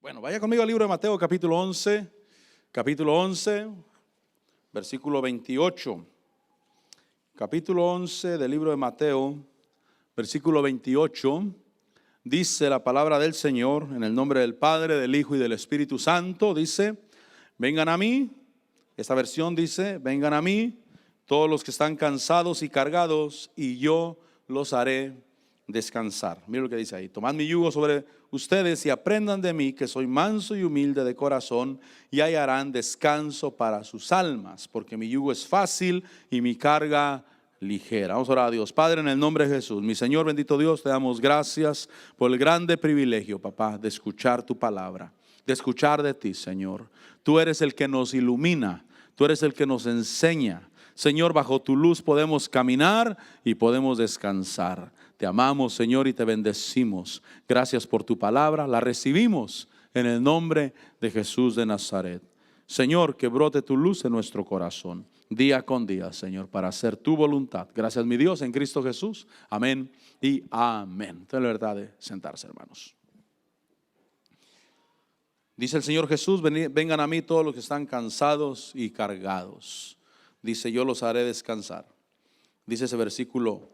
Bueno, vaya conmigo al libro de Mateo capítulo 11, versículo 28. Capítulo 11 del libro de Mateo, versículo 28, dice la palabra del Señor, en el nombre del Padre, del Hijo y del Espíritu Santo, dice: vengan a mí. Esta versión dice: vengan a mí todos los que están cansados y cargados, y yo los haré descansar. Mira lo que dice ahí: tomad mi yugo sobre ustedes y aprendan de mí, que soy manso y humilde de corazón, y hallarán descanso para sus almas, porque mi yugo es fácil y mi carga ligera. Vamos a orar a Dios. Padre, en el nombre de Jesús, mi Señor bendito Dios, te damos gracias por el grande privilegio, papá, de escuchar tu palabra, de escuchar de ti, Señor. Tú eres el que nos ilumina, tú eres el que nos enseña. Señor, bajo tu luz podemos caminar y podemos descansar. Te amamos, Señor, y te bendecimos. Gracias por tu palabra, la recibimos en el nombre de Jesús de Nazaret. Señor, que brote tu luz en nuestro corazón, día con día, Señor, para hacer tu voluntad. Gracias, mi Dios, en Cristo Jesús. Amén y amén. Ten la verdad de sentarse, hermanos. Dice el Señor Jesús: vengan a mí todos los que están cansados y cargados. Dice: yo los haré descansar. Dice ese versículo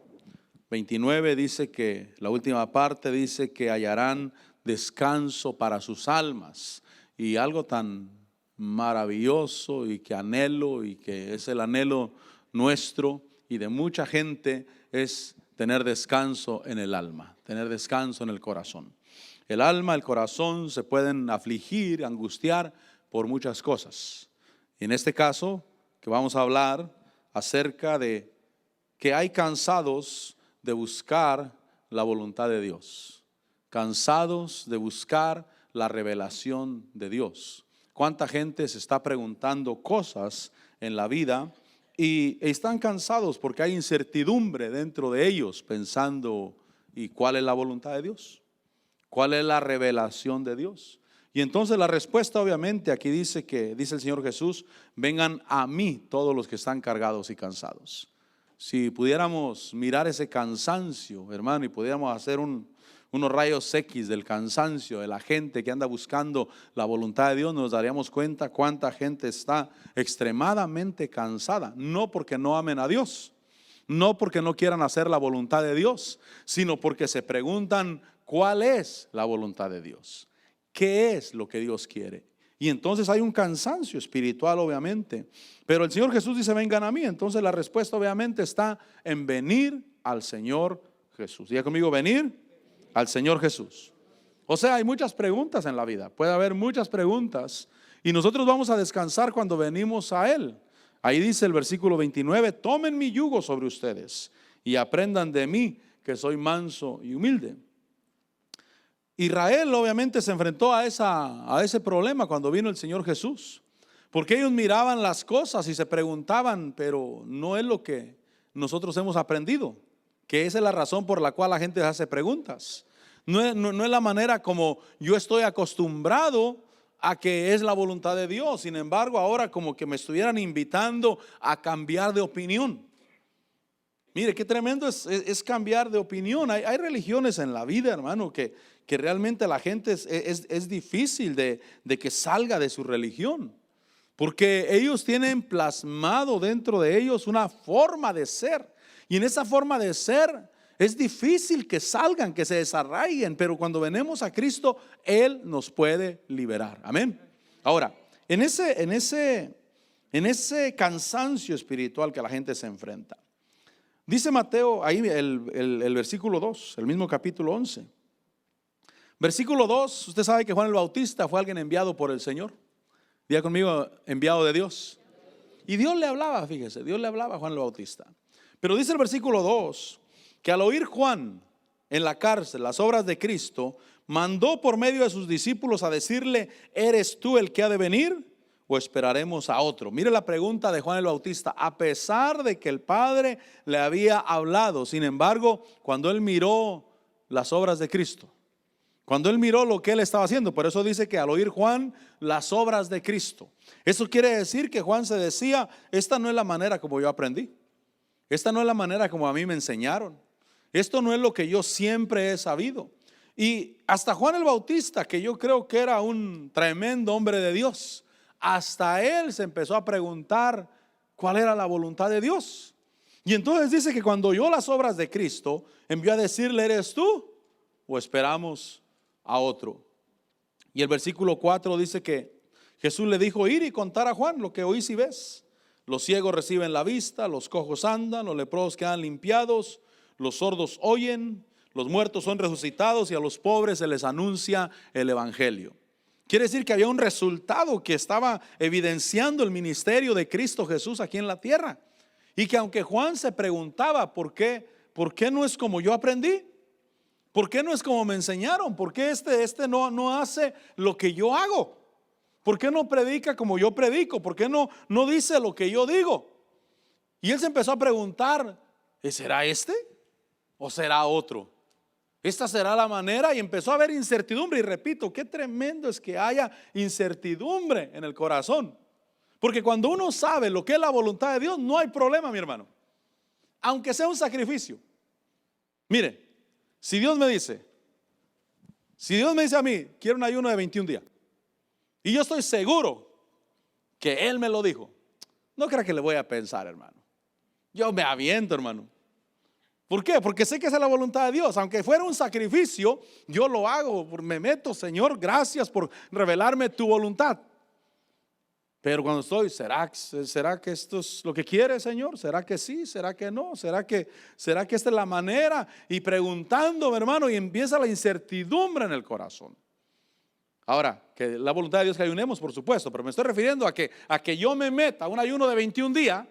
29, dice que la última parte dice que hallarán descanso para sus almas. Y algo tan maravilloso y que anhelo, y que es el anhelo nuestro y de mucha gente, es tener descanso en el alma, tener descanso en el corazón. El alma, el corazón se pueden afligir, angustiar por muchas cosas. Y en este caso que vamos a hablar acerca de que hay cansados de buscar la voluntad de Dios, cansados de buscar la revelación de Dios. ¿Cuánta gente se está preguntando cosas en la vida y están cansados porque hay incertidumbre dentro de ellos, pensando: ¿y cuál es la voluntad de Dios? ¿Cuál es la revelación de Dios? Y entonces la respuesta, obviamente, aquí dice el Señor Jesús: vengan a mí todos los que están cargados y cansados. Si pudiéramos mirar ese cansancio, hermano, y pudiéramos hacer unos rayos X del cansancio de la gente que anda buscando la voluntad de Dios, nos daríamos cuenta cuánta gente está extremadamente cansada. No porque no amen a Dios, no porque no quieran hacer la voluntad de Dios, sino porque se preguntan: ¿cuál es la voluntad de Dios? ¿Qué es lo que Dios quiere? Y entonces hay un cansancio espiritual, obviamente. Pero el Señor Jesús dice: vengan a mí. Entonces la respuesta obviamente está en venir al Señor Jesús. Diga conmigo: venir al Señor Jesús. O sea, hay muchas preguntas en la vida. Puede haber muchas preguntas. Y nosotros vamos a descansar cuando venimos a Él. Ahí dice el versículo 29: tomen mi yugo sobre ustedes y aprendan de mí, que soy manso y humilde. Israel obviamente se enfrentó a ese problema cuando vino el Señor Jesús, porque ellos miraban las cosas y se preguntaban: pero no es lo que nosotros hemos aprendido, que esa es la razón por la cual la gente hace preguntas. No es la manera como yo estoy acostumbrado a que es la voluntad de Dios. Sin embargo, ahora como que me estuvieran invitando a cambiar de opinión. Mire, qué tremendo es cambiar de opinión. Hay religiones en la vida, hermano, que realmente la gente es difícil de que salga de su religión, porque ellos tienen plasmado dentro de ellos una forma de ser, y en esa forma de ser es difícil que salgan, que se desarraiguen. Pero cuando venimos a Cristo, Él nos puede liberar. Amén. Ahora, en ese cansancio espiritual que la gente se enfrenta, dice Mateo, ahí el versículo 2, el mismo capítulo 11. Versículo 2, usted sabe que Juan el Bautista fue alguien enviado por el Señor. Diga conmigo: enviado de Dios. Y Dios le hablaba, fíjese, Dios le hablaba a Juan el Bautista. Pero dice el versículo 2, que al oír Juan en la cárcel las obras de Cristo, mandó por medio de sus discípulos a decirle: ¿eres tú el que ha de venir, o esperaremos a otro? Mire la pregunta de Juan el Bautista. A pesar de que el Padre le había hablado, sin embargo, cuando él miró las obras de Cristo, cuando él miró lo que él estaba haciendo, por eso dice que al oír Juan las obras de Cristo, eso quiere decir que Juan se decía: esta no es la manera como yo aprendí, esta no es la manera como a mí me enseñaron, esto no es lo que yo siempre he sabido. Y hasta Juan el Bautista, que yo creo que era un tremendo hombre de Dios, hasta él se empezó a preguntar cuál era la voluntad de Dios. Y entonces dice que cuando oyó las obras de Cristo, envió a decirle: ¿eres tú o esperamos a otro? Y el versículo 4 dice que Jesús le dijo: ir y contar a Juan lo que oís y ves. Los ciegos reciben la vista, los cojos andan, los leprosos quedan limpiados, los sordos oyen, los muertos son resucitados y a los pobres se les anuncia el evangelio. Quiere decir que había un resultado que estaba evidenciando el ministerio de Cristo Jesús aquí en la tierra. Y que aunque Juan se preguntaba ¿por qué no es como yo aprendí? ¿Por qué no es como me enseñaron? ¿Por qué este no hace lo que yo hago? ¿Por qué no predica como yo predico? ¿Por qué no dice lo que yo digo? Y él se empezó a preguntar: ¿será este o será otro? Esta será la manera, y empezó a haber incertidumbre. Y repito, qué tremendo es que haya incertidumbre en el corazón, porque cuando uno sabe lo que es la voluntad de Dios, no hay problema, mi hermano, aunque sea un sacrificio. Mire, si Dios me dice a mí: quiero un ayuno de 21 días, y yo estoy seguro que Él me lo dijo, no crea que le voy a pensar, hermano. Yo me aviento, hermano. ¿Por qué? Porque sé que esa es la voluntad de Dios. Aunque fuera un sacrificio, yo lo hago, me meto. Señor, gracias por revelarme tu voluntad. Pero cuando estoy: ¿será que esto es lo que quiere, Señor? ¿Será que sí? ¿Será que no? ¿Será que esta es la manera? Y preguntando, hermano, y empieza la incertidumbre en el corazón. Ahora, que la voluntad de Dios es que ayunemos, por supuesto, pero me estoy refiriendo a que yo me meta a un ayuno de 21 días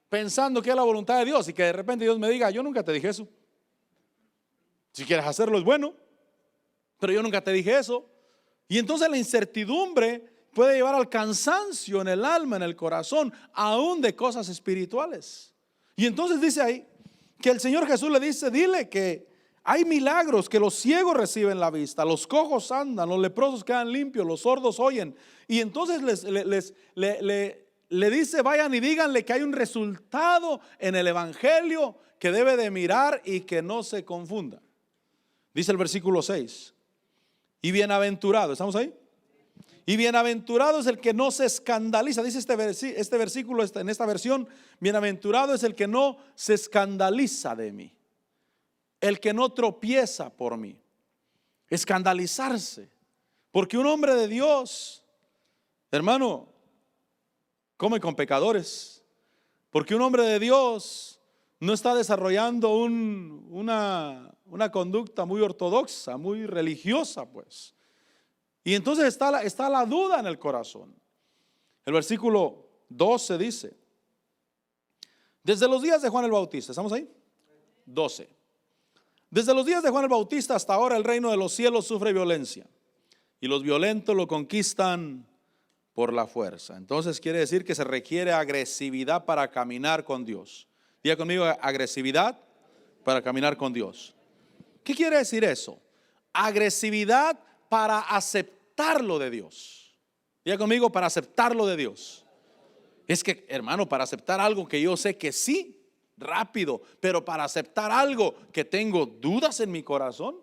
pensando que es la voluntad de Dios, y que de repente Dios me diga: yo nunca te dije eso. Si quieres hacerlo es bueno, pero yo nunca te dije eso. Y entonces la incertidumbre puede llevar al cansancio en el alma, en el corazón, aún de cosas espirituales. Y entonces dice ahí que el Señor Jesús le dice: dile que hay milagros, que los ciegos reciben la vista, los cojos andan, los leprosos quedan limpios, los sordos oyen. Y entonces le dice: vayan y díganle que hay un resultado en el evangelio que debe de mirar y que no se confunda. Dice el versículo 6: y bienaventurado, ¿estamos ahí? Y bienaventurado es el que no se escandaliza. Dice este versículo en esta versión: bienaventurado es el que no se escandaliza de mí, el que no tropieza por mí. Escandalizarse, porque un hombre de Dios, hermano, come con pecadores, porque un hombre de Dios no está desarrollando una conducta muy ortodoxa, muy religiosa, pues. Y entonces está la duda en el corazón. El versículo 12 dice: desde los días de Juan el Bautista, ¿estamos ahí? 12. Desde los días de Juan el Bautista hasta ahora el reino de los cielos sufre violencia, y los violentos lo conquistan por la fuerza. Entonces quiere decir que se requiere agresividad para caminar con Dios. Diga conmigo: agresividad para caminar con Dios. ¿Qué quiere decir eso? Agresividad para aceptarlo de Dios. Diga conmigo: para aceptarlo de Dios. Es que, hermano, para aceptar algo que yo sé que sí, rápido, pero para aceptar algo que tengo dudas en mi corazón,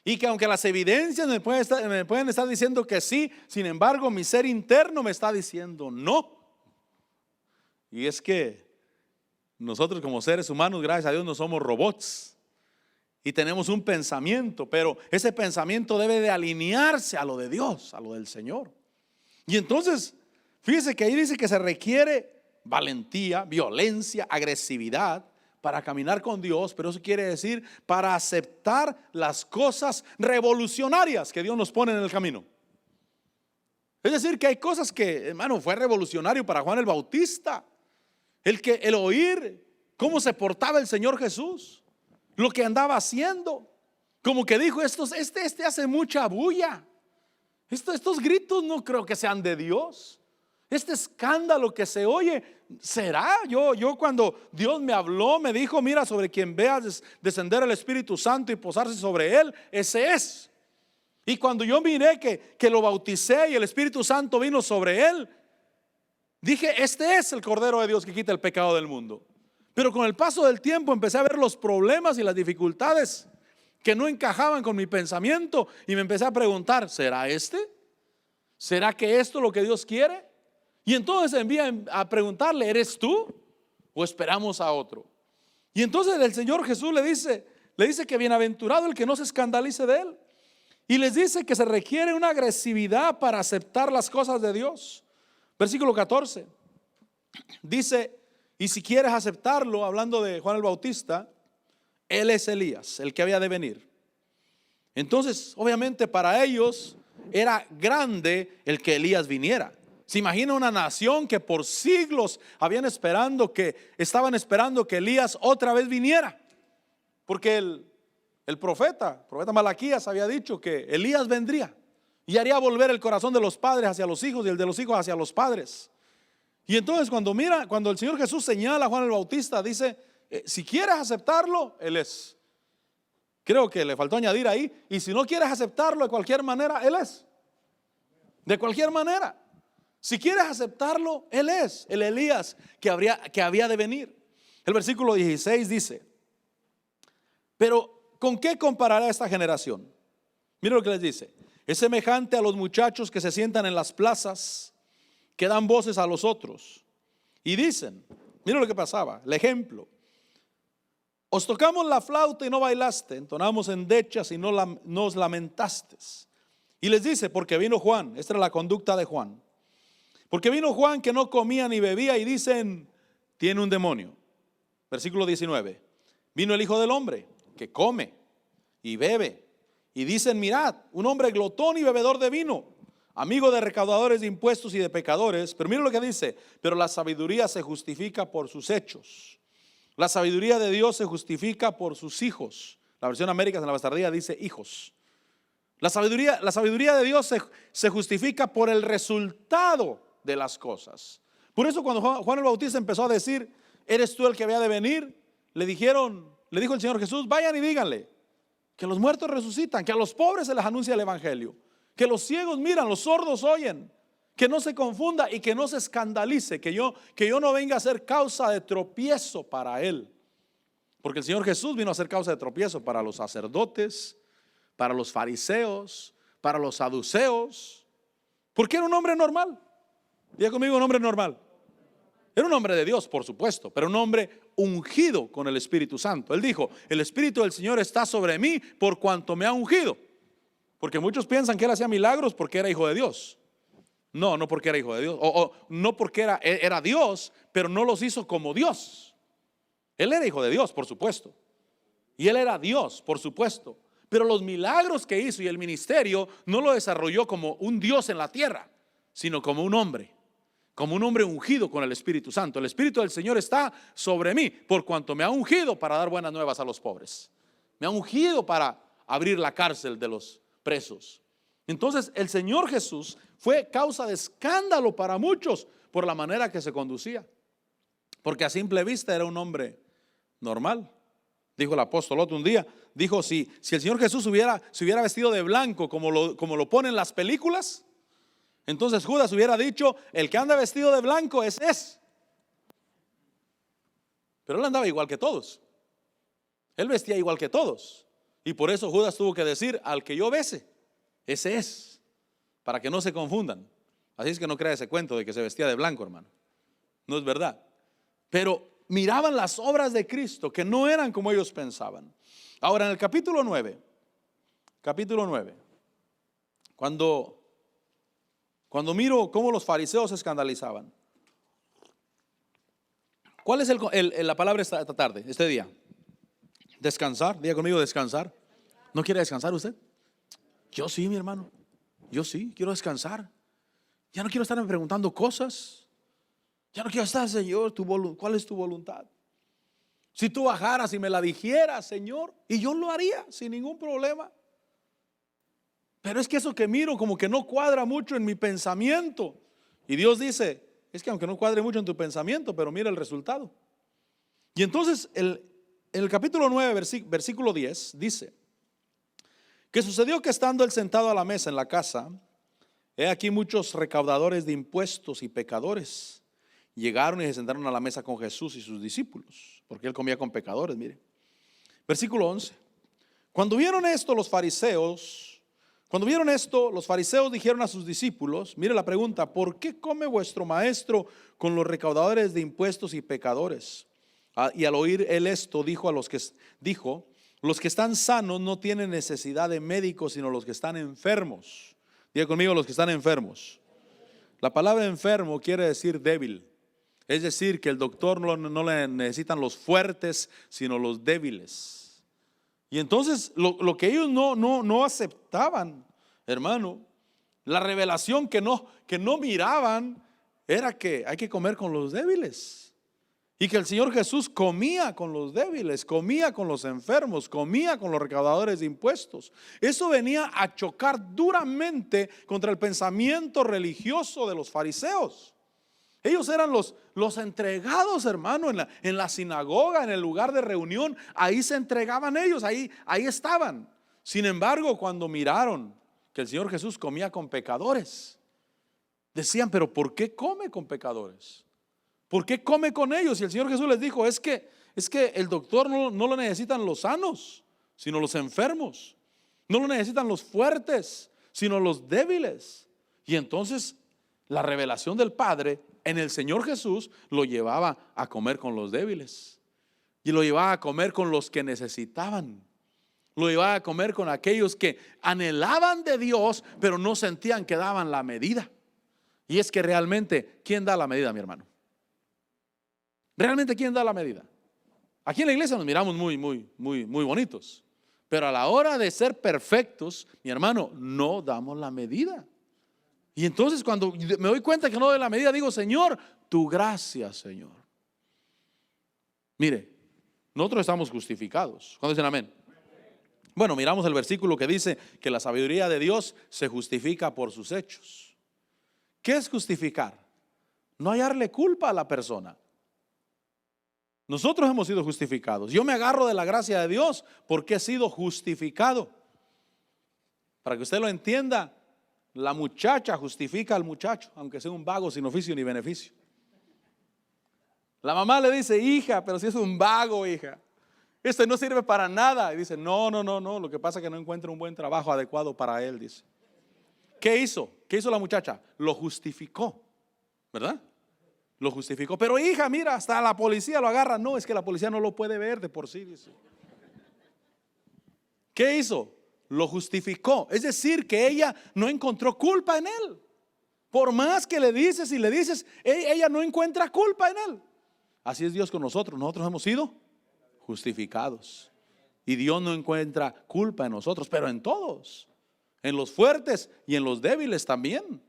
y que aunque las evidencias me pueden estar diciendo que sí, sin embargo mi ser interno me está diciendo no. Y es que nosotros como seres humanos, gracias a Dios, no somos robots, y tenemos un pensamiento, pero ese pensamiento debe de alinearse a lo de Dios, a lo del Señor. Y entonces, fíjese que ahí dice que se requiere valentía, violencia, agresividad para caminar con Dios, pero eso quiere decir para aceptar las cosas revolucionarias que Dios nos pone en el camino. Es decir, que hay cosas que, hermano, fue revolucionario para Juan el Bautista. El oír cómo se portaba el Señor Jesús, lo que andaba haciendo, como que dijo: este hace mucha bulla, estos gritos no creo que sean de Dios. Este escándalo que se oye, ¿será? Yo cuando Dios me habló, me dijo: mira, sobre quien veas descender el Espíritu Santo y posarse sobre él, ese es. Y cuando yo miré que lo bauticé y el Espíritu Santo vino sobre él, dije: este es el Cordero de Dios que quita el pecado del mundo. Pero con el paso del tiempo empecé a ver los problemas y las dificultades que no encajaban con mi pensamiento, y me empecé a preguntar, ¿será este? ¿Será que esto es lo que Dios quiere? Y entonces envía a preguntarle, ¿eres tú o esperamos a otro? Y entonces el Señor Jesús le dice que bienaventurado el que no se escandalice de él. Y les dice que se requiere una agresividad para aceptar las cosas de Dios. Versículo 14 dice, y si quieres aceptarlo, hablando de Juan el Bautista, él es Elías, el que había de venir. Entonces, obviamente para ellos era grande el que Elías viniera. Se imagina una nación que por siglos estaban esperando que Elías otra vez viniera. Porque el profeta Malaquías había dicho que Elías vendría y haría volver el corazón de los padres hacia los hijos y el de los hijos hacia los padres. Y entonces cuando el Señor Jesús señala a Juan el Bautista, dice, si quieres aceptarlo, él es. Creo que le faltó añadir ahí, y si no quieres aceptarlo de cualquier manera, él es. De cualquier manera. Si quieres aceptarlo, él es el Elías que había de venir. El versículo 16 dice, pero ¿con qué comparará esta generación? Mira lo que les dice. Es semejante a los muchachos que se sientan en las plazas, que dan voces a los otros y dicen, mira lo que pasaba, el ejemplo. Os tocamos la flauta y no bailaste, entonamos endechas y no nos lamentaste. Y les dice, porque vino Juan, esta era la conducta de Juan. Porque vino Juan que no comía ni bebía y dicen, tiene un demonio. Versículo 19, vino el Hijo del Hombre que come y bebe y dicen, mirad, un hombre glotón y bebedor de vino, amigo de recaudadores de impuestos y de pecadores. Pero mira lo que dice, pero la sabiduría se justifica por sus hechos. La sabiduría de Dios se justifica por sus hijos. La versión Américas en la Bastardía dice hijos. La sabiduría de Dios se justifica por el resultado de las cosas. Por eso cuando Juan el Bautista empezó a decir, ¿eres tú el que había de venir? Le dijo el Señor Jesús, vayan y díganle que los muertos resucitan, que a los pobres se les anuncia el evangelio, que los ciegos miran, los sordos oyen, que no se confunda y que no se escandalice, que yo no venga a ser causa de tropiezo para él. Porque el Señor Jesús vino a ser causa de tropiezo para los sacerdotes, para los fariseos, para los saduceos, porque era un hombre normal. Diga conmigo, un hombre normal. Era un hombre de Dios, por supuesto, pero un hombre ungido con el Espíritu Santo. Él dijo, el Espíritu del Señor está sobre mí por cuanto me ha ungido. Porque muchos piensan que él hacía milagros porque era hijo de Dios. No porque era hijo de Dios, o no porque era Dios, pero no los hizo como Dios. Él era hijo de Dios, por supuesto, y él era Dios, por supuesto, pero los milagros que hizo y el ministerio no lo desarrolló como un Dios en la tierra, sino como un hombre ungido con el Espíritu Santo. El Espíritu del Señor está sobre mí, por cuanto me ha ungido para dar buenas nuevas a los pobres. Me ha ungido para abrir la cárcel de los presos. Entonces el Señor Jesús fue causa de escándalo para muchos por la manera que se conducía, porque a simple vista era un hombre normal. Dijo el apóstol otro un día, dijo, si el Señor Jesús se hubiera vestido de blanco como lo ponen las películas, entonces Judas hubiera dicho, el que anda vestido de blanco es. Pero él andaba igual que todos, él vestía igual que todos, y por eso Judas tuvo que decir, al que yo bese, ese es, para que no se confundan. Así es que no crea ese cuento de que se vestía de blanco, hermano, no es verdad. Pero miraban las obras de Cristo que no eran como ellos pensaban. Ahora en el capítulo 9, cuando miro cómo los fariseos se escandalizaban, ¿cuál es la palabra esta tarde, este día? Descansar, diga conmigo descansar. ¿No quiere descansar usted? Yo sí, mi hermano, yo sí, quiero descansar. Ya no quiero estarme preguntando cosas. Ya no quiero estar, Señor, ¿cuál es tu voluntad? Si tú bajaras y me la dijeras, Señor, y yo lo haría sin ningún problema. Pero es que eso que miro como que no cuadra mucho en mi pensamiento. Y Dios dice, es que aunque no cuadre mucho en tu pensamiento, pero mira el resultado. Y entonces en el capítulo 9, versículo 10, dice, que sucedió que estando él sentado a la mesa en la casa, he aquí muchos recaudadores de impuestos y pecadores llegaron y se sentaron a la mesa con Jesús y sus discípulos, porque él comía con pecadores, mire. Versículo 11, Cuando vieron esto los fariseos dijeron a sus discípulos, mire la pregunta: ¿por qué come vuestro maestro con los recaudadores de impuestos y pecadores? Y al oír él esto, dijo los que están sanos no tienen necesidad de médicos, sino los que están enfermos. Diga conmigo, los que están enfermos. La palabra enfermo quiere decir débil. Es decir, que el doctor no le necesitan los fuertes, sino los débiles. Y entonces lo que ellos no aceptaban, hermano, la revelación que no miraban, era que hay que comer con los débiles. Y que el Señor Jesús comía con los débiles, comía con los enfermos, comía con los recaudadores de impuestos. Eso venía a chocar duramente contra el pensamiento religioso de los fariseos. Ellos eran los entregados, hermano, en la sinagoga, en el lugar de reunión. Ahí se entregaban ellos, ahí estaban. Sin embargo, cuando miraron que el Señor Jesús comía con pecadores, decían: pero ¿por qué come con pecadores? ¿Por qué come con ellos? Y el Señor Jesús les dijo: es que el doctor no lo necesitan los sanos, sino los enfermos. No lo necesitan los fuertes, sino los débiles. Y entonces la revelación del Padre en el Señor Jesús lo llevaba a comer con los débiles. Y lo llevaba a comer con los que necesitaban. Lo llevaba a comer con aquellos que anhelaban de Dios, pero no sentían que daban la medida. Y es que realmente, ¿quién da la medida, mi hermano? Realmente, ¿quién da la medida? Aquí en la iglesia nos miramos muy bonitos, pero a la hora de ser perfectos, mi hermano, no damos la medida. Y entonces cuando me doy cuenta que no doy la medida, digo: Señor, tu gracia, Señor. Mire, nosotros estamos justificados. ¿Cuándo dicen amén? Bueno, miramos el versículo que dice que la sabiduría de Dios se justifica por sus hechos. ¿Qué es justificar? No hallarle culpa a la persona. Nosotros hemos sido justificados. Yo me agarro de la gracia de Dios porque he sido justificado. Para que usted lo entienda, la muchacha justifica al muchacho, aunque sea un vago sin oficio ni beneficio. La mamá le dice: hija, pero si es un vago, hija, este no sirve para nada. Y dice: no, lo que pasa es que no encuentra un buen trabajo adecuado para él, dice. ¿Qué hizo? ¿Qué hizo la muchacha? Lo justificó, ¿verdad? Lo justificó. Pero hija, mira, hasta la policía lo agarra. No, es que la policía no lo puede ver de por sí, dice. ¿Qué hizo? Lo justificó. Es decir, que ella no encontró culpa en él. Por más que le dices y le dices, ella no encuentra culpa en él. Así es Dios con nosotros. Nosotros hemos sido justificados. Y Dios no encuentra culpa en nosotros, pero en todos. En los fuertes y en los débiles también.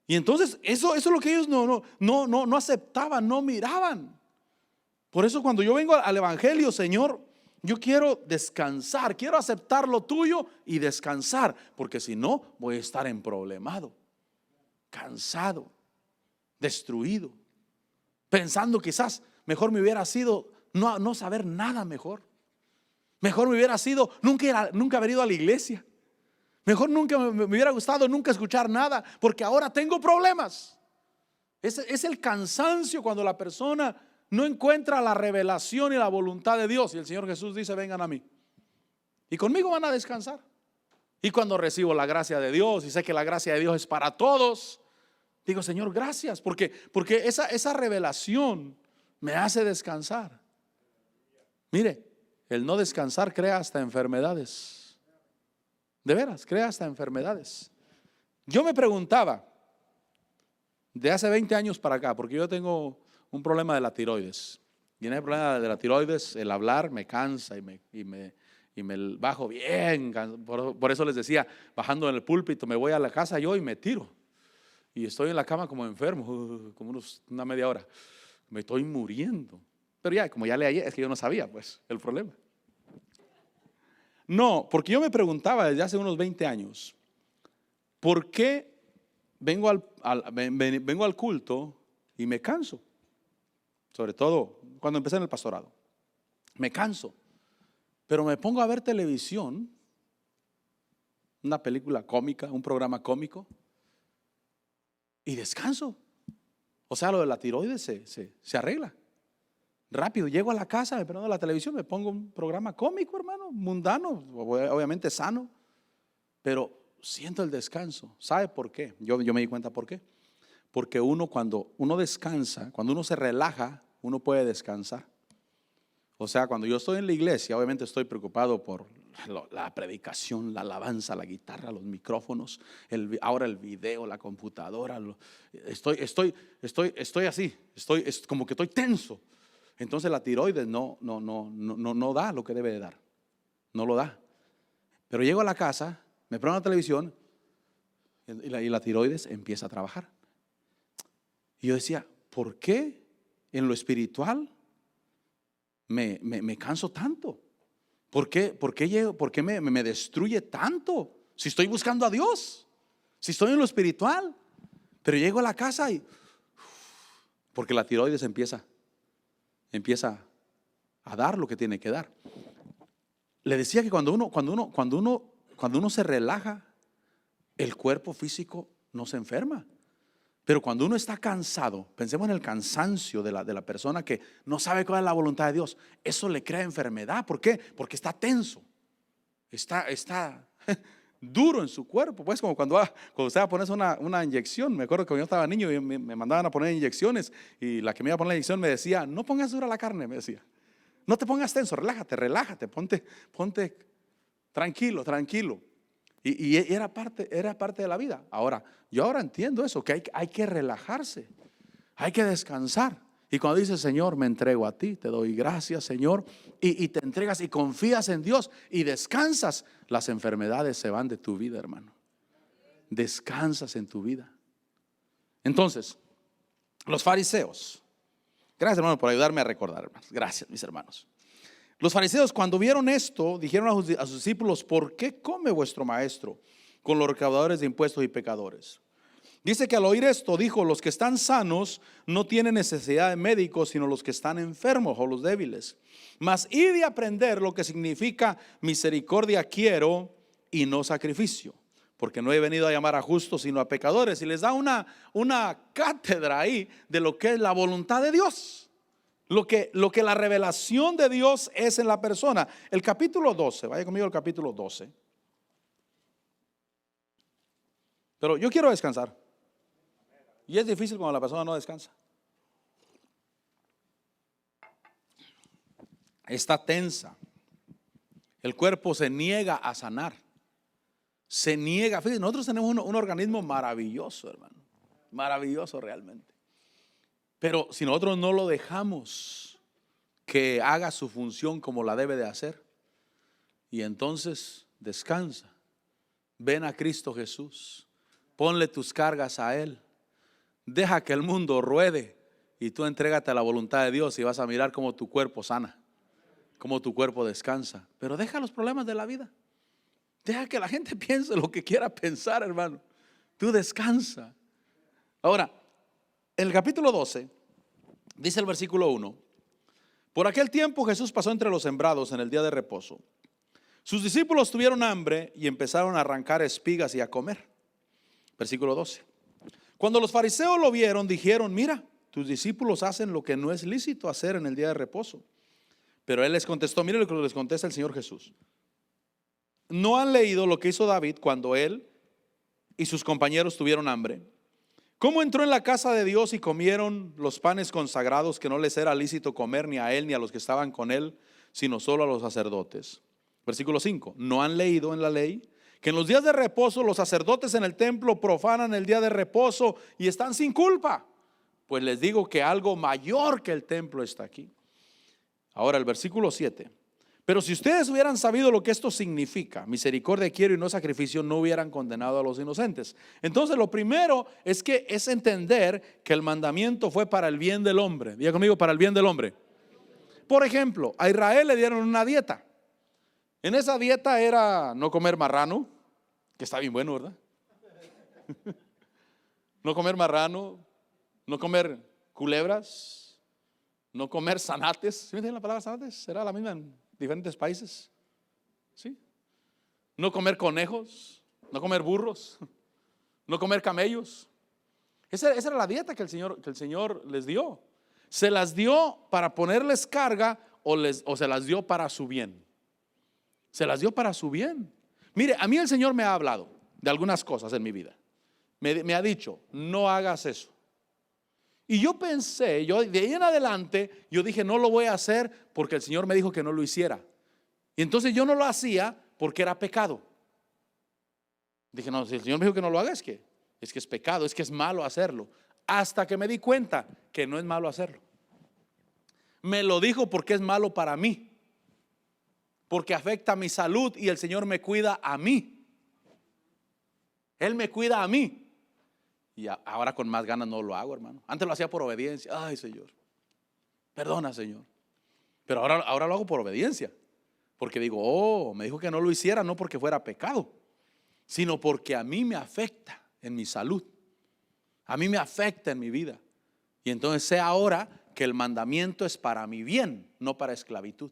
Y entonces eso es lo que ellos no aceptaban, no miraban. Por eso cuando yo vengo al Evangelio, Señor, yo quiero descansar, quiero aceptar lo tuyo y descansar, porque si no voy a estar emproblemado, cansado, destruido, pensando quizás mejor me hubiera sido no saber nada mejor. Mejor me hubiera sido nunca haber ido a la iglesia. Mejor nunca me hubiera gustado nunca escuchar nada, porque ahora tengo problemas. Es el cansancio cuando la persona no encuentra la revelación y la voluntad de Dios. Y el Señor Jesús dice: vengan a mí y conmigo van a descansar. Y cuando recibo la gracia de Dios y sé que la gracia de Dios es para todos, digo: Señor, gracias, porque esa revelación me hace descansar. Mire, el no descansar crea hasta enfermedades. De veras, crea hasta enfermedades. Yo me preguntaba de hace 20 años para acá, porque yo tengo un problema de la tiroides. Y en el problema de la tiroides, el hablar me cansa y me bajo bien. Por eso les decía, bajando en el púlpito, me voy a la casa yo y me tiro. Y estoy en la cama como enfermo, como una media hora. Me estoy muriendo. Pero ya, como ya leí, es que yo no sabía pues el problema. No, porque yo me preguntaba desde hace unos 20 años, ¿por qué vengo al culto y me canso? Sobre todo cuando empecé en el pastorado. Me canso, pero me pongo a ver televisión, una película cómica, un programa cómico, y descanso. O sea, lo de la tiroides se arregla. Rápido, llego a la casa, me prendo la televisión, me pongo un programa cómico, hermano, mundano, obviamente sano, pero siento el descanso. ¿Sabe por qué? Yo me di cuenta por qué. Porque cuando uno descansa, cuando uno se relaja, uno puede descansar. O sea, cuando yo estoy en la iglesia, obviamente estoy preocupado por la predicación, la alabanza, la guitarra, los micrófonos, ahora el video, la computadora. Estoy así, es como que estoy tenso. Entonces la tiroides no da lo que debe de dar, no lo da. Pero llego a la casa, me prendo la televisión y la tiroides empieza a trabajar. Y yo decía, ¿por qué en lo espiritual me canso tanto? ¿Por qué me destruye tanto? Si estoy buscando a Dios, si estoy en lo espiritual. Pero llego a la casa y porque la tiroides empieza a dar lo que tiene que dar. Le decía que cuando uno se relaja, el cuerpo físico no se enferma. Pero cuando uno está cansado, pensemos en el cansancio de la persona que no sabe cuál es la voluntad de Dios. Eso le crea enfermedad. ¿Por qué? Porque está tenso. Está duro en su cuerpo. Pues como cuando usted va a ponerse una inyección. Me acuerdo que cuando yo estaba niño y me mandaban a poner inyecciones. Y la que me iba a poner la inyección me decía, no pongas dura la carne, me decía. No te pongas tenso, relájate, ponte tranquilo. Y era parte de la vida. Yo ahora entiendo eso, que hay que relajarse, hay que descansar. Y cuando dices, Señor, me entrego a ti, te doy gracias, Señor, y te entregas y confías en Dios y descansas, las enfermedades se van de tu vida, hermano. Descansas en tu vida. Entonces, los fariseos, gracias, hermano, por ayudarme a recordar, hermanos. Gracias, mis hermanos. Los fariseos, cuando vieron esto, dijeron a sus discípulos, ¿por qué come vuestro maestro con los recaudadores de impuestos y pecadores? Dice que al oír esto, dijo, los que están sanos no tienen necesidad de médicos, sino los que están enfermos o los débiles. Mas id y aprender lo que significa misericordia quiero y no sacrificio, porque no he venido a llamar a justos, sino a pecadores. Y les da una cátedra ahí de lo que es la voluntad de Dios. Lo que la revelación de Dios es en la persona. El capítulo 12, vaya conmigo al capítulo 12. Pero yo quiero descansar. Y es difícil cuando la persona no descansa. Está tensa. El cuerpo se niega a sanar. Se niega. Fíjense, nosotros tenemos un organismo maravilloso, hermano. Maravilloso realmente. Pero si nosotros no lo dejamos que haga su función como la debe de hacer, y entonces descansa, ven a Cristo Jesús, ponle tus cargas a Él, deja que el mundo ruede y tú entrégate a la voluntad de Dios y vas a mirar cómo tu cuerpo sana, cómo tu cuerpo descansa. Pero deja los problemas de la vida, deja que la gente piense lo que quiera pensar, hermano. Tú descansa. Ahora, en el capítulo 12, dice el versículo 1, por aquel tiempo Jesús pasó entre los sembrados en el día de reposo. Sus discípulos tuvieron hambre y empezaron a arrancar espigas y a comer. Versículo 12. Cuando los fariseos lo vieron, dijeron, mira, tus discípulos hacen lo que no es lícito hacer en el día de reposo. Pero él les contestó, mire lo que les contesta el Señor Jesús. ¿No han leído lo que hizo David cuando él y sus compañeros tuvieron hambre? ¿Cómo entró en la casa de Dios y comieron los panes consagrados que no les era lícito comer ni a él ni a los que estaban con él, sino solo a los sacerdotes? Versículo 5. ¿No han leído en la ley que en los días de reposo los sacerdotes en el templo profanan el día de reposo y están sin culpa? Pues les digo que algo mayor que el templo está aquí. Ahora el versículo 7. Pero si ustedes hubieran sabido lo que esto significa, misericordia quiero y no sacrificio, no hubieran condenado a los inocentes. Entonces lo primero es entender que el mandamiento fue para el bien del hombre. Diga conmigo, para el bien del hombre. Por ejemplo, a Israel le dieron una dieta. En esa dieta era no comer marrano, que está bien bueno, ¿verdad? No comer marrano, no comer culebras, no comer zanates. ¿Sí me entienden la palabra zanates? ¿Será la misma en diferentes países? ¿Sí? No comer conejos, no comer burros, no comer camellos. Esa era la dieta que el Señor les dio. ¿Se las dio para ponerles carga o se las dio para su bien? Se las dio para su bien. Mire, a mí el Señor me ha hablado de algunas cosas en mi vida. Me ha dicho, no hagas eso. Y yo pensé, de ahí en adelante, yo dije, no lo voy a hacer porque el Señor me dijo que no lo hiciera. Y entonces yo no lo hacía porque era pecado. Dije, no, si el Señor me dijo que no lo haga, es que es pecado, es que es malo hacerlo. Hasta que me di cuenta que no es malo hacerlo. Me lo dijo porque es malo para mí, porque afecta mi salud y el Señor me cuida a mí. Él me cuida a mí. Y ahora con más ganas no lo hago, hermano. Antes lo hacía por obediencia. Ay, Señor, perdona, Señor. Pero ahora lo hago por obediencia. Porque digo, oh, me dijo que no lo hiciera, no porque fuera pecado, sino porque a mí me afecta en mi salud. A mí me afecta en mi vida. Y entonces sé ahora que el mandamiento es para mi bien, no para esclavitud.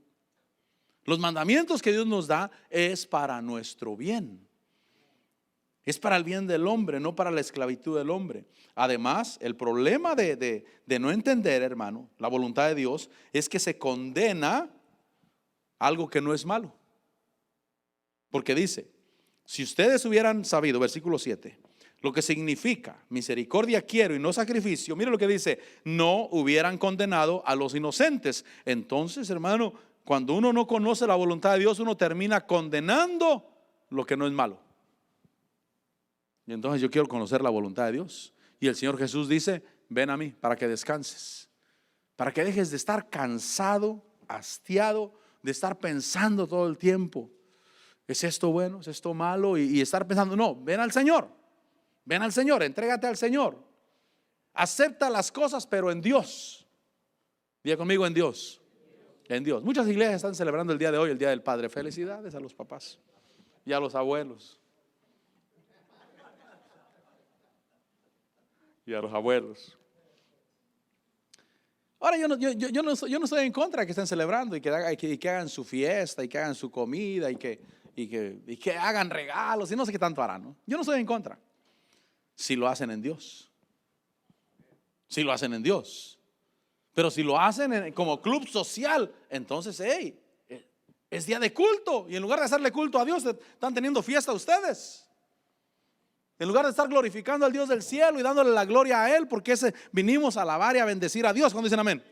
Los mandamientos que Dios nos da es para nuestro bien. Es para el bien del hombre, no para la esclavitud del hombre. Además, el problema de no entender, hermano, la voluntad de Dios es que se condena algo que no es malo. Porque dice, si ustedes hubieran sabido, versículo 7, lo que significa misericordia quiero y no sacrificio, mire lo que dice, no hubieran condenado a los inocentes. Entonces, hermano, cuando uno no conoce la voluntad de Dios, uno termina condenando lo que no es malo. Y entonces yo quiero conocer la voluntad de Dios. Y el Señor Jesús dice, ven a mí para que descanses, para que dejes de estar cansado, hastiado, de estar pensando todo el tiempo, ¿es esto bueno? ¿Es esto malo? Y estar pensando, no, ven al Señor, entrégate al Señor, acepta las cosas, pero en Dios. Diga conmigo, en Dios. En Dios. Muchas iglesias están celebrando el día de hoy, el Día del Padre. Felicidades a los papás y a los abuelos. Y a los abuelos. Ahora yo no estoy en contra de que estén celebrando y que hagan su fiesta y que hagan su comida y que hagan regalos y no sé qué tanto harán, ¿no? Yo no estoy en contra. Si lo hacen en Dios. Si lo hacen en Dios. Pero si lo hacen como club social, entonces, hey, es día de culto. Y en lugar de hacerle culto a Dios, están teniendo fiesta ustedes. En lugar de estar glorificando al Dios del cielo y dándole la gloria a Él, porque vinimos a alabar y a bendecir a Dios. Cuando dicen amén.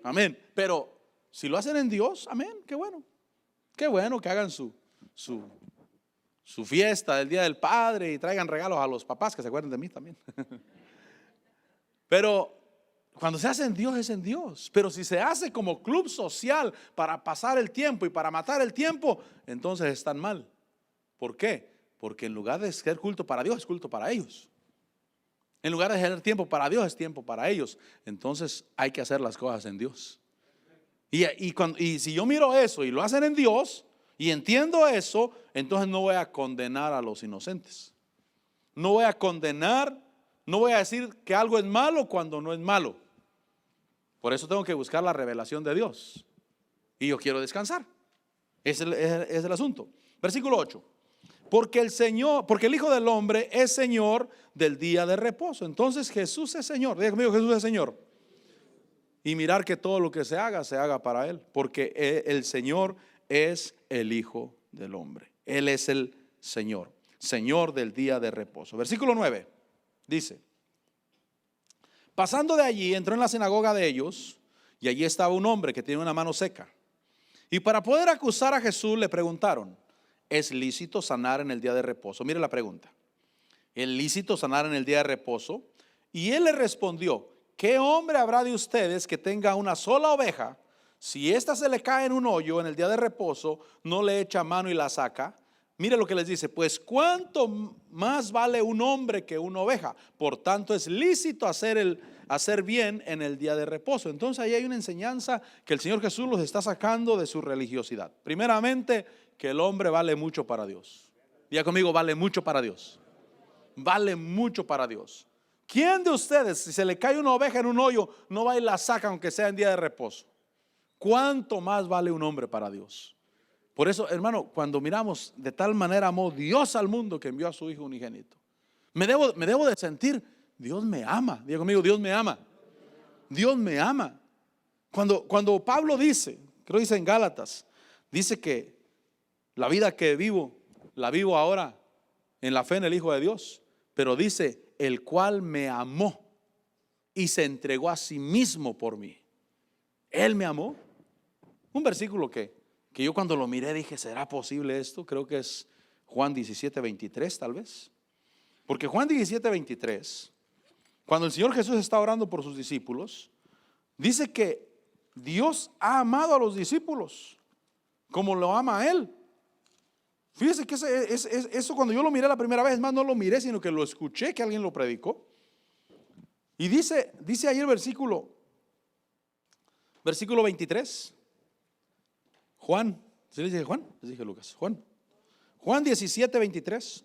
Amén. Pero si lo hacen en Dios, amén, qué bueno. Qué bueno que hagan su fiesta del Día del Padre y traigan regalos a los papás, que se acuerden de mí también. Pero cuando se hace en Dios, es en Dios. Pero si se hace como club social para pasar el tiempo y para matar el tiempo, entonces están mal. ¿Por qué? Porque en lugar de ser culto para Dios, es culto para ellos. En lugar de tener tiempo para Dios, es tiempo para ellos. Entonces hay que hacer las cosas en Dios. Y si yo miro eso y lo hacen en Dios y entiendo eso, entonces no voy a condenar a los inocentes. No voy a condenar, no voy a decir que algo es malo cuando no es malo. Por eso tengo que buscar la revelación de Dios. Y yo quiero descansar. Es el asunto. Versículo 8. Porque el Hijo del Hombre es Señor del día de reposo. Entonces Jesús es Señor. Diga conmigo, Jesús es Señor. Y mirar que todo lo que se haga para Él. Porque el Señor es el Hijo del Hombre. Él es el Señor. Señor del día de reposo. Versículo 9. Dice: pasando de allí, entró en la sinagoga de ellos. Y allí estaba un hombre que tenía una mano seca. Y para poder acusar a Jesús le preguntaron: ¿es lícito sanar en el día de reposo? Mire la pregunta. ¿Es lícito sanar en el día de reposo? Y él le respondió: ¿qué hombre habrá de ustedes que tenga una sola oveja? Si ésta se le cae en un hoyo en el día de reposo, no le echa mano y la saca. Mire lo que les dice: pues cuánto más vale un hombre que una oveja. Por tanto es lícito hacer bien en el día de reposo. Entonces ahí hay una enseñanza que el Señor Jesús los está sacando de su religiosidad. Primeramente, que el hombre vale mucho para Dios. Diga conmigo, vale mucho para Dios. Vale mucho para Dios. ¿Quién de ustedes, si se le cae una oveja en un hoyo, no va y la saca aunque sea en día de reposo? ¿Cuánto más vale un hombre para Dios? Por eso, hermano, cuando miramos, de tal manera amó Dios al mundo que envió a su Hijo unigénito. Me debo de sentir, Dios me ama. Diga conmigo, Dios me ama. Dios me ama. Cuando Pablo dice, creo que dice en Gálatas, dice que la vida que vivo, la vivo ahora en la fe en el Hijo de Dios. Pero dice, el cual me amó y se entregó a sí mismo por mí. Él me amó. Un versículo que yo cuando lo miré dije, ¿será posible esto? Creo que es Juan 17:23 tal vez. Porque Juan 17:23, cuando el Señor Jesús está orando por sus discípulos, dice que Dios ha amado a los discípulos como lo ama a Él. Fíjese que eso cuando yo lo miré la primera vez, más no lo miré, sino que lo escuché, que alguien lo predicó. Y dice ahí el versículo 23. Juan, ¿sí les dije Juan? Les dije Lucas. Juan 17:23.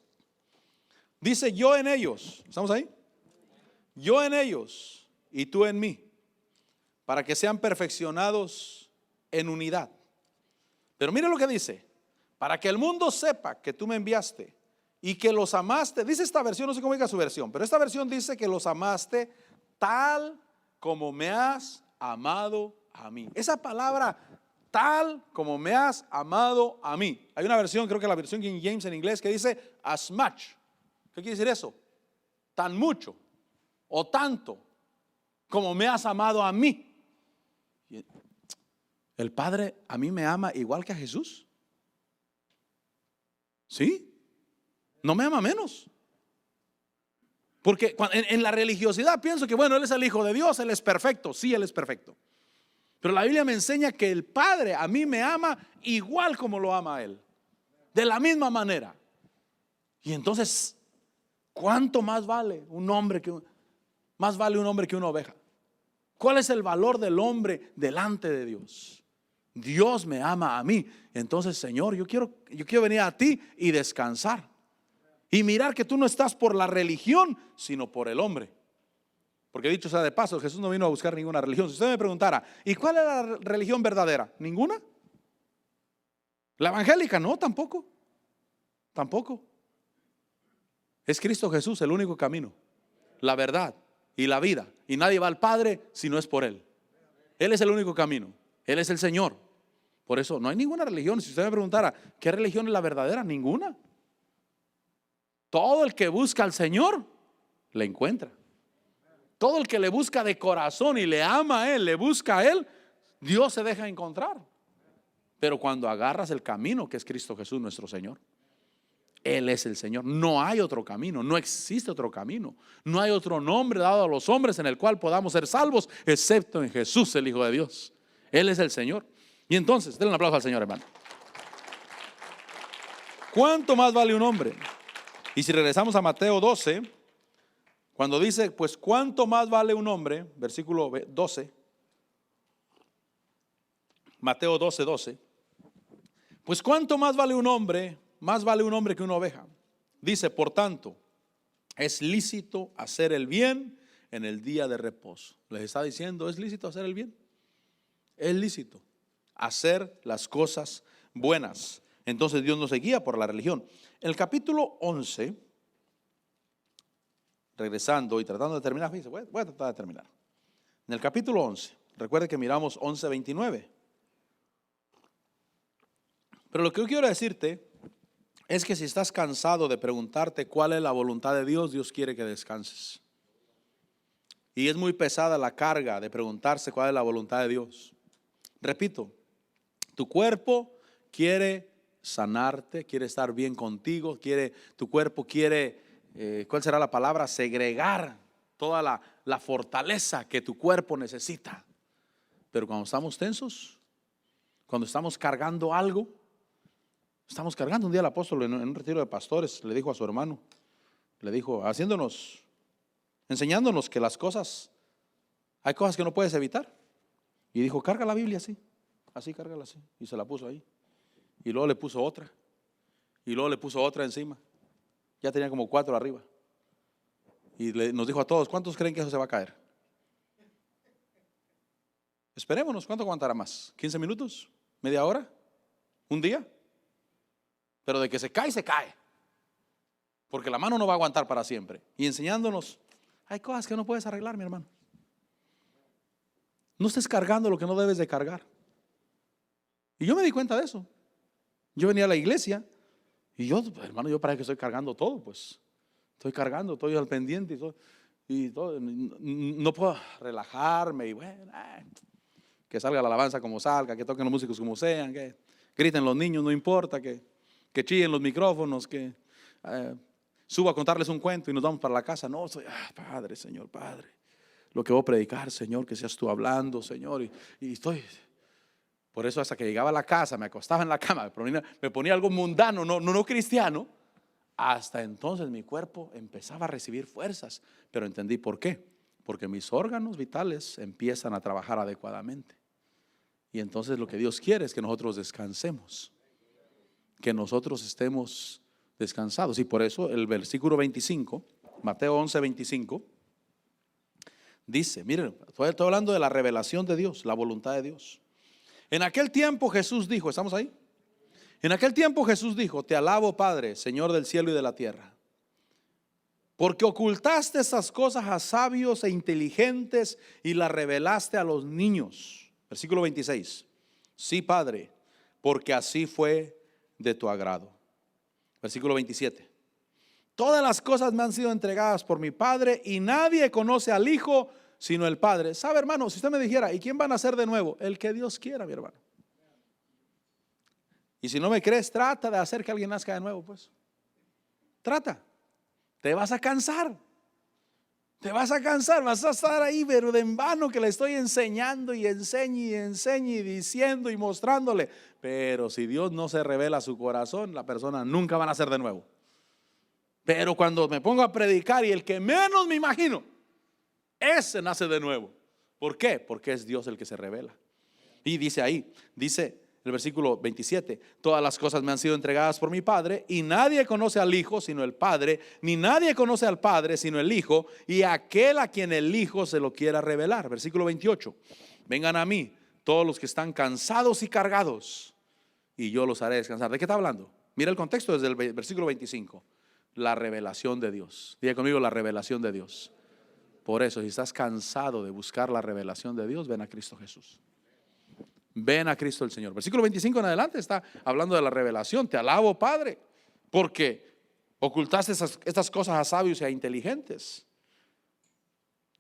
Dice, yo en ellos, ¿estamos ahí? Yo en ellos y tú en mí, para que sean perfeccionados en unidad. Pero mire lo que dice, para que el mundo sepa que tú me enviaste y que los amaste. Dice esta versión, no sé cómo diga su versión, pero esta versión dice que los amaste tal como me has amado a mí. Esa palabra, tal como me has amado a mí. Hay una versión, creo que la versión King James en inglés, que dice as much. ¿Qué quiere decir eso? Tan mucho o tanto como me has amado a mí. El Padre a mí me ama igual que a Jesús. ¿Sí? No me ama menos. Porque en la religiosidad pienso que bueno, Él es el Hijo de Dios, Él es perfecto. Sí, Él es perfecto. Pero la Biblia me enseña que el Padre a mí me ama igual como lo ama a Él. De la misma manera. Y entonces, ¿cuánto más vale un hombre que una oveja? ¿Cuál es el valor del hombre delante de Dios? Dios me ama a mí. Entonces, Señor, yo quiero venir a ti y descansar. Y mirar que tú no estás por la religión, sino por el hombre. Porque dicho sea de paso, Jesús no vino a buscar ninguna religión. Si usted me preguntara, ¿y cuál es la religión verdadera? ¿Ninguna? ¿La evangélica? No, tampoco. Tampoco. Es Cristo Jesús el único camino, la verdad y la vida. Y nadie va al Padre si no es por Él. Él es el único camino. Él es el Señor. Por eso no hay ninguna religión. Si usted me preguntara, ¿qué religión es la verdadera? Ninguna. Todo el que busca al Señor, le encuentra. Todo el que le busca de corazón y le ama a Él, le busca a Él, Dios se deja encontrar. Pero cuando agarras el camino que es Cristo Jesús nuestro Señor, Él es el Señor. No hay otro camino, no existe otro camino. No hay otro nombre dado a los hombres en el cual podamos ser salvos, excepto en Jesús, el Hijo de Dios. Él es el Señor. Y entonces, denle un aplauso al Señor, hermano. ¿Cuánto más vale un hombre? Y si regresamos a Mateo 12, cuando dice, pues cuánto más vale un hombre, versículo 12, Mateo 12:12, pues cuánto más vale un hombre que una oveja. Dice, por tanto, es lícito hacer el bien en el día de reposo. Les está diciendo, ¿es lícito hacer el bien? Es lícito hacer las cosas buenas. Entonces Dios no se guía por la religión. El capítulo 11, regresando y tratando de terminar, fíjense, voy a tratar de terminar. En el capítulo 11, recuerde que miramos 11:29. Pero lo que yo quiero decirte es que si estás cansado de preguntarte cuál es la voluntad de Dios, Dios quiere que descanses. Y es muy pesada la carga de preguntarse cuál es la voluntad de Dios. Repito, tu cuerpo quiere sanarte, quiere estar bien contigo, tu cuerpo quiere, ¿cuál será la palabra? Segregar toda la fortaleza que tu cuerpo necesita. Pero cuando estamos tensos, cuando estamos cargando algo, estamos cargando. Un día el apóstol en un retiro de pastores le dijo a su hermano, le dijo, enseñándonos que las cosas, hay cosas que no puedes evitar. Y dijo, carga la Biblia así cárgala así. Y se la puso ahí. Y luego le puso otra. Y luego le puso otra encima. Ya tenía como 4 arriba. Y nos dijo a todos, ¿cuántos creen que eso se va a caer? Esperémonos, ¿cuánto aguantará más? ¿15 minutos? ¿Media hora? ¿Un día? Pero de que se cae, se cae. Porque la mano no va a aguantar para siempre. Y enseñándonos, hay cosas que no puedes arreglar, mi hermano. No estés cargando lo que no debes de cargar. Y yo me di cuenta de eso. Yo venía a la iglesia y yo, hermano, yo para que estoy cargando todo, pues. Estoy cargando, estoy al pendiente y todo, no puedo relajarme y bueno, que salga la alabanza como salga, que toquen los músicos como sean, que griten los niños, no importa, que chillen los micrófonos, que suba a contarles un cuento y nos vamos para la casa. No, soy, Padre, Señor, Padre, lo que voy a predicar, Señor, que seas tú hablando, Señor, y estoy. Por eso hasta que llegaba a la casa, me acostaba en la cama, me ponía algo mundano, no cristiano. Hasta entonces mi cuerpo empezaba a recibir fuerzas, pero entendí por qué. Porque mis órganos vitales empiezan a trabajar adecuadamente. Y entonces lo que Dios quiere es que nosotros descansemos, que nosotros estemos descansados. Y por eso el versículo 25, Mateo 11, 25, dice, miren, estoy hablando de la revelación de Dios, la voluntad de Dios. En aquel tiempo Jesús dijo, ¿estamos ahí? En aquel tiempo Jesús dijo, te alabo, Padre, Señor del cielo y de la tierra, porque ocultaste estas cosas a sabios e inteligentes y las revelaste a los niños. Versículo 26. Sí, Padre, porque así fue de tu agrado. Versículo 27. Todas las cosas me han sido entregadas por mi Padre y nadie conoce al Hijo sino el Padre. ¿Sabe, hermano? Si usted me dijera, ¿y quién va a nacer de nuevo? El que Dios quiera, mi hermano. Y si no me crees, trata de hacer que alguien nazca de nuevo, pues. Trata. Te vas a cansar. Te vas a cansar, vas a estar ahí, pero de en vano que le estoy enseñando y enseñe y diciendo y mostrándole. Pero si Dios no se revela a su corazón, la persona nunca va a nacer de nuevo. Pero cuando me pongo a predicar y el que menos me imagino, ese nace de nuevo. ¿Por qué? Porque es Dios el que se revela. Y dice el versículo 27, todas las cosas me han sido entregadas por mi Padre y nadie conoce al Hijo sino el Padre, ni nadie conoce al Padre sino el Hijo y aquel a quien el Hijo se lo quiera revelar. Versículo 28, vengan a mí todos los que están cansados y cargados y yo los haré descansar. ¿De qué está hablando? Mira el contexto desde el versículo 25, la revelación de Dios. Diga conmigo, la revelación de Dios. Por eso, si estás cansado de buscar la revelación de Dios, ven a Cristo Jesús. Ven a Cristo el Señor. Versículo 25 en adelante está hablando de la revelación. Te alabo, Padre, porque ocultaste estas cosas a sabios y a inteligentes.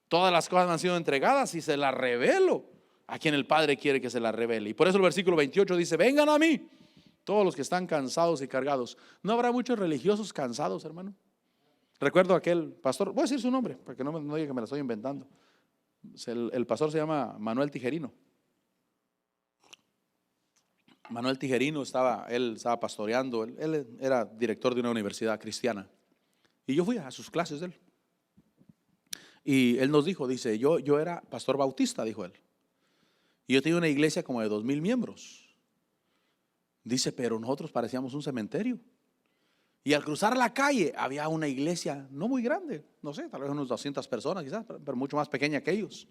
Todas las cosas me han sido entregadas y se las revelo a quien el Padre quiere que se las revele. Y por eso el versículo 28 dice, vengan a mí todos los que están cansados y cargados. ¿No habrá muchos religiosos cansados, hermano? Recuerdo aquel pastor, voy a decir su nombre para que no diga que me lo estoy inventando. El pastor se llama Manuel Tijerino. Manuel Tijerino él estaba pastoreando, él era director de una universidad cristiana y yo fui a sus clases de él y él nos dijo, dice, yo era pastor bautista, dijo él, y yo tenía una iglesia como de 2,000 miembros, dice, pero nosotros parecíamos un cementerio y al cruzar la calle había una iglesia no muy grande, no sé, tal vez unos 200 personas quizás, pero mucho más pequeña que ellos.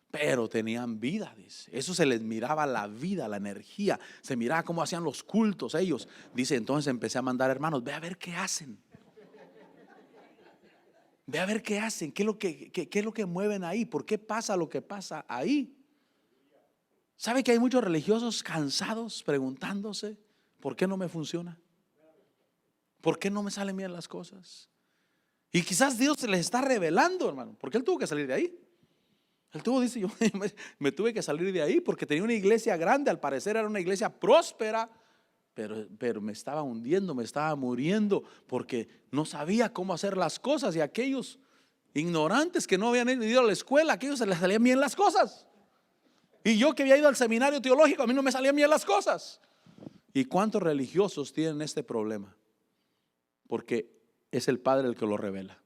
Pero tenían vida, dice. Eso se les miraba la vida, la energía. Se miraba cómo hacían los cultos ellos. Dice, entonces empecé a mandar hermanos, ve a ver qué hacen. Ve a ver qué hacen, qué es lo que mueven ahí, por qué pasa lo que pasa ahí. ¿Sabe que hay muchos religiosos cansados preguntándose, ¿por qué no me funciona? ¿Por qué no me salen bien las cosas? Y quizás Dios se les está revelando, hermano, porque Él tuvo que salir de ahí. Él dice, yo me tuve que salir de ahí porque tenía una iglesia grande, al parecer era una iglesia próspera, pero me estaba hundiendo, me estaba muriendo porque no sabía cómo hacer las cosas y aquellos ignorantes que no habían ido a la escuela, aquellos se les salían bien las cosas. Y yo que había ido al seminario teológico, a mí no me salían bien las cosas. ¿Y cuántos religiosos tienen este problema? Porque es el Padre el que lo revela.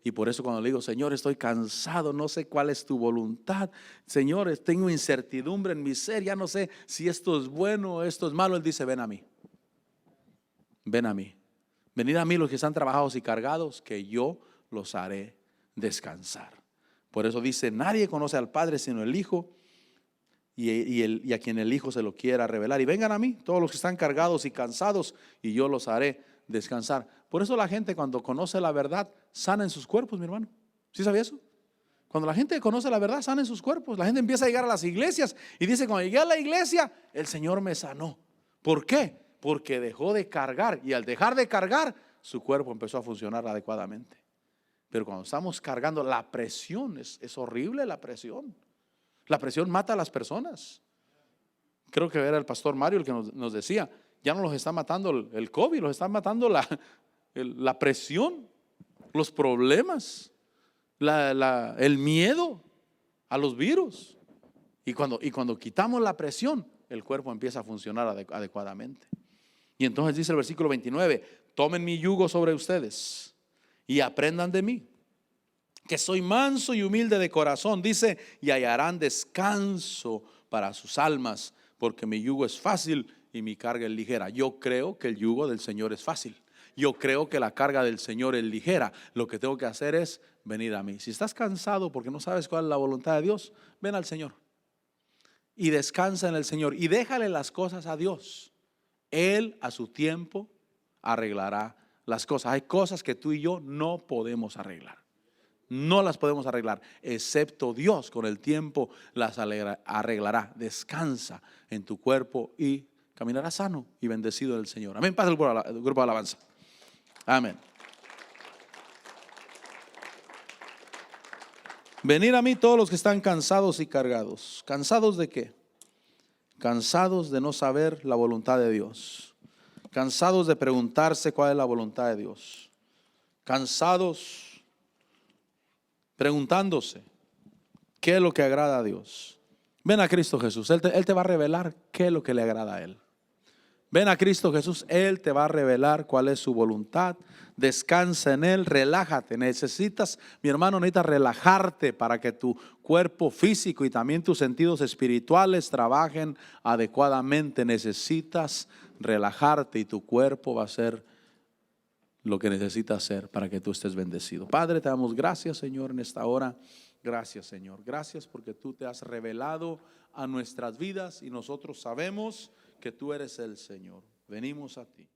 Y por eso cuando le digo, Señor, estoy cansado, no sé cuál es tu voluntad. Señor, tengo incertidumbre en mi ser, ya no sé si esto es bueno o esto es malo. Él dice, ven a mí. Ven a mí. Venid a mí los que están trabajados y cargados, que yo los haré descansar. Por eso dice, nadie conoce al Padre sino el Hijo y a quien el Hijo se lo quiera revelar. Y vengan a mí todos los que están cargados y cansados y yo los haré descansar. Por eso la gente cuando conoce la verdad sana en sus cuerpos, mi hermano. ¿Sí sabía eso? Cuando la gente conoce la verdad, sana en sus cuerpos. La gente empieza a llegar a las iglesias y dice, cuando llegué a la iglesia, el Señor me sanó. ¿Por qué? Porque dejó de cargar, y al dejar de cargar, su cuerpo empezó a funcionar adecuadamente. Pero cuando estamos cargando, la presión, es horrible la presión. La presión mata a las personas. Creo que era el pastor Mario el que nos decía, ya no los está matando el COVID, los está matando la presión, los problemas, el miedo a los virus. Y cuando quitamos la presión, el cuerpo empieza a funcionar adecuadamente. Y entonces dice el versículo 29, tomen mi yugo sobre ustedes y aprendan de mí, que soy manso y humilde de corazón, dice, y hallarán descanso para sus almas, porque mi yugo es fácil y mi carga es ligera. Yo creo que el yugo del Señor es fácil. Yo creo que la carga del Señor es ligera. Lo que tengo que hacer es venir a mí. Si estás cansado porque no sabes cuál es la voluntad de Dios, ven al Señor y descansa en el Señor y déjale las cosas a Dios. Él a su tiempo arreglará las cosas. Hay cosas que tú y yo no podemos arreglar. No las podemos arreglar, excepto Dios con el tiempo las arreglará. Descansa en tu cuerpo y caminarás sano y bendecido del Señor. Amén. Pasa el grupo de alabanza. Amén. Venid a mí todos los que están cansados y cargados. ¿Cansados de qué? Cansados de no saber la voluntad de Dios. Cansados de preguntarse cuál es la voluntad de Dios. Cansados preguntándose qué es lo que agrada a Dios. Ven a Cristo Jesús, Él te va a revelar qué es lo que le agrada a Él. Ven a Cristo Jesús, Él te va a revelar cuál es su voluntad. Descansa en Él, relájate. Necesitas, mi hermano, necesitas relajarte para que tu cuerpo físico y también tus sentidos espirituales trabajen adecuadamente. Necesitas relajarte y tu cuerpo va a ser lo que necesita hacer para que tú estés bendecido. Padre, te damos gracias, Señor, en esta hora. Gracias, Señor. Gracias porque tú te has revelado a nuestras vidas y nosotros sabemos que tú eres el Señor. Venimos a ti.